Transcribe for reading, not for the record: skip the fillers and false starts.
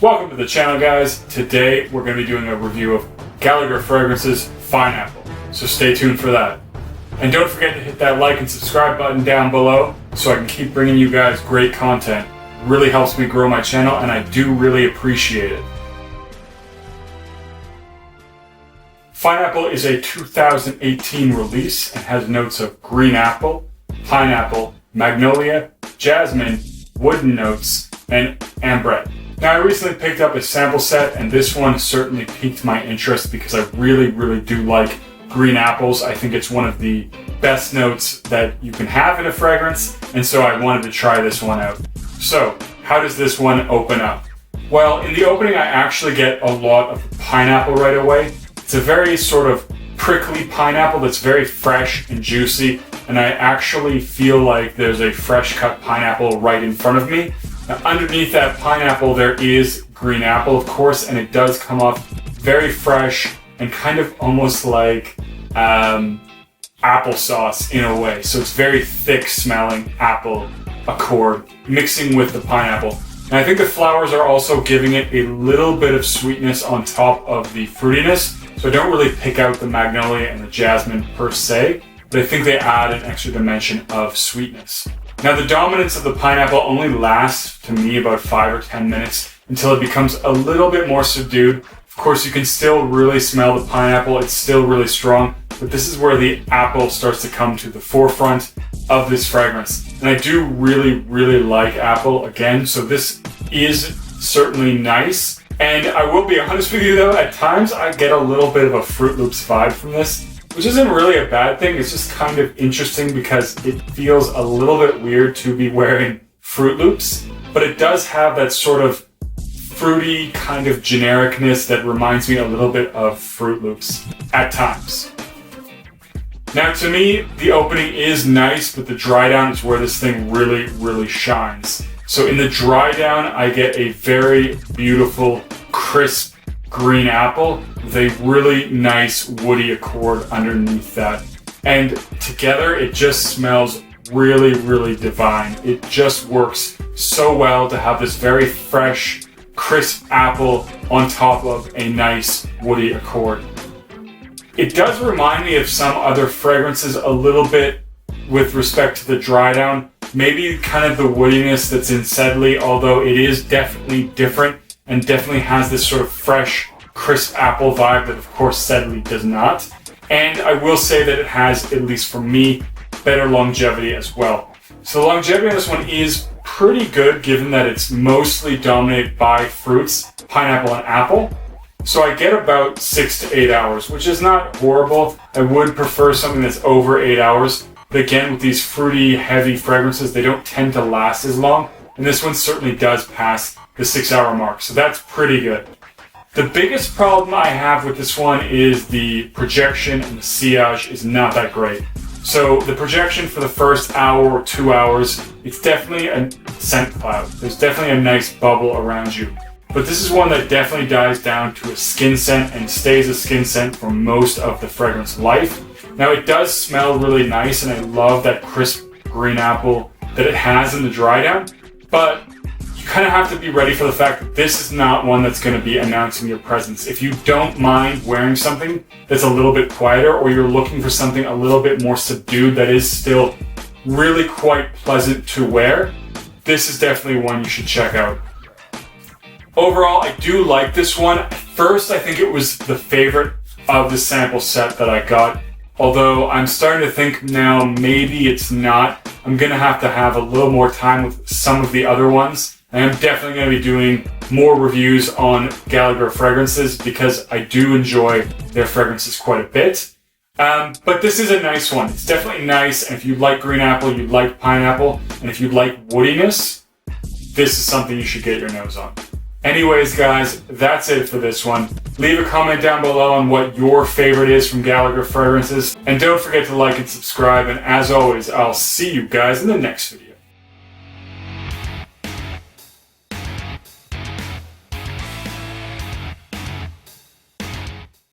Welcome to the channel, guys. Today we're going to be doing a review of Gallagher Fragrances Fineapple, so stay tuned for that. And don't forget to hit that like and subscribe button down below so I can keep bringing you guys great content. It really helps me grow my channel and I do really appreciate it. Fineapple is a 2018 release and has notes of green apple, pineapple, magnolia, jasmine, wooden notes, and ambrette. Now, I recently picked up a sample set, and this one certainly piqued my interest because I really do like green apples. I think it's one of the best notes that you can have in a fragrance, and so I wanted to try this one out. So, how does this one open up? Well, in the opening, I actually get a lot of pineapple right away. It's a very sort of prickly pineapple that's very fresh and juicy, and I actually feel like there's a fresh cut pineapple right in front of me. Now, underneath that pineapple, there is green apple, of course, and it does come off very fresh and kind of almost like applesauce in a way. So it's very thick smelling apple accord mixing with the pineapple. And I think the flowers are also giving it a little bit of sweetness on top of the fruitiness. So I don't really pick out the magnolia and the jasmine per se, but I think they add an extra dimension of sweetness. Now, the dominance of the pineapple only lasts, to me, about 5 or 10 minutes until it becomes a little bit more subdued. Of course, you can still really smell the pineapple. It's still really strong, but this is where the apple starts to come to the forefront of this fragrance. And I do really like apple again, so this is certainly nice. And I will be honest with you though, at times I get a little bit of a Fruit Loops vibe from this, which isn't really a bad thing. It's just kind of interesting because it feels a little bit weird to be wearing Fruit Loops, but it does have that sort of fruity kind of genericness that reminds me a little bit of Fruit Loops at times. Now, to me, the opening is nice, but the dry down is where this thing really shines. So in the dry down, I get a very beautiful, crisp green apple with a really nice woody accord underneath that. And together, it just smells really divine. It just works so well to have this very fresh, crisp apple on top of a nice woody accord. It does remind me of some other fragrances a little bit with respect to the dry down. Maybe kind of the woodiness that's in Sedley, although it is definitely different and definitely has this sort of fresh, crisp apple vibe that of course Sedley does not. And I will say that it has, at least for me, better longevity as well. So the longevity on this one is pretty good given that it's mostly dominated by fruits, pineapple and apple. So I get about 6 to 8 hours, which is not horrible. I would prefer something that's over 8 hours. But again, with these fruity, heavy fragrances, they don't tend to last as long. And this one certainly does pass the 6-hour mark. So that's pretty good. The biggest problem I have with this one is the projection and the sillage is not that great. So the projection for the first hour or 2 hours, it's definitely a scent cloud. There's definitely a nice bubble around you. But this is one that definitely dies down to a skin scent and stays a skin scent for most of the fragrance life. Now, it does smell really nice, and I love that crisp green apple that it has in the dry down, but you kind of have to be ready for the fact that this is not one that's going to be announcing your presence. If you don't mind wearing something that's a little bit quieter, or you're looking for something a little bit more subdued that is still really quite pleasant to wear, this is definitely one you should check out. Overall, I do like this one. At first, I think it was the favorite of the sample set that I got. Although I'm starting to think now maybe it's not. I'm going to have a little more time with some of the other ones. And I'm definitely going to be doing more reviews on Gallagher Fragrances because I do enjoy their fragrances quite a bit. But this is a nice one. It's definitely nice. And if you like green apple, you like pineapple, and if you like woodiness, this is something you should get your nose on. Anyways, guys, that's it for this one. Leave a comment down below on what your favorite is from Gallagher Fragrances. And don't forget to like and subscribe. And as always, I'll see you guys in the next video.